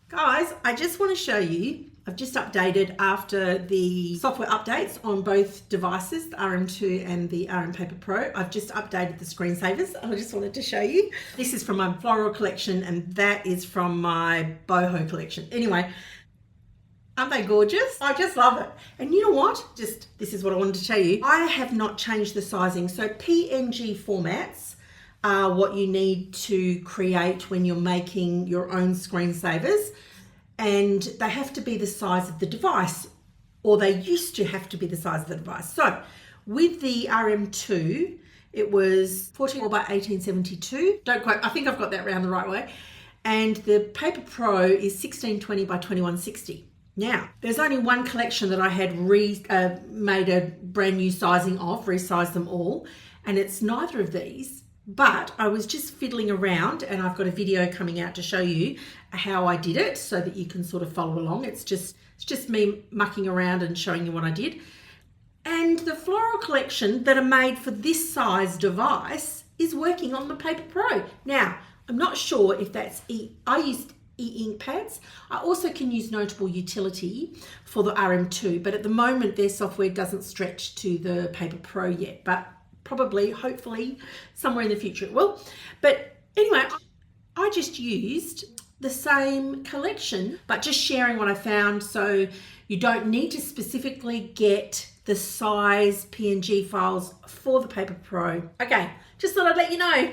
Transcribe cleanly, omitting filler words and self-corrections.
Guys, I just want to show you, I've just updated after the software updates on both devices, the RM2 and the rMPP Pro. I've just updated the screensavers and I just wanted to show you. This is from my floral collection and that is from my boho collection. Anyway, aren't they gorgeous? I just love it. And you know what? This is what I wanted to show you. I have not changed the sizing. So PNG formats are what you need to create when you're making your own screensavers, and they have to be the size of the device, or they used to have to be the size of the device. So with the RM2, it was 14 by 1872. Don't quote, I think I've got that round the right way. And the Paper Pro is 1620 by 2160. Now, there's only one collection that I had made a brand new sizing of, resized them all, and it's neither of these. But I was just fiddling around and I've got a video coming out to show you how I did it so that you can sort of follow along. It's just me mucking around and showing you what I did. And the floral collection that are made for this size device is working on the Paper Pro. Now, I'm not sure if that's I used e-ink pads. I also can use Notable Utility for the RM2, but at the moment their software doesn't stretch to the Paper Pro yet, but probably, hopefully, somewhere in the future it will. But anyway, I just used the same collection, but just sharing what I found, so you don't need to specifically get the size PNG files for the Paper Pro. Okay, just thought I'd let you know.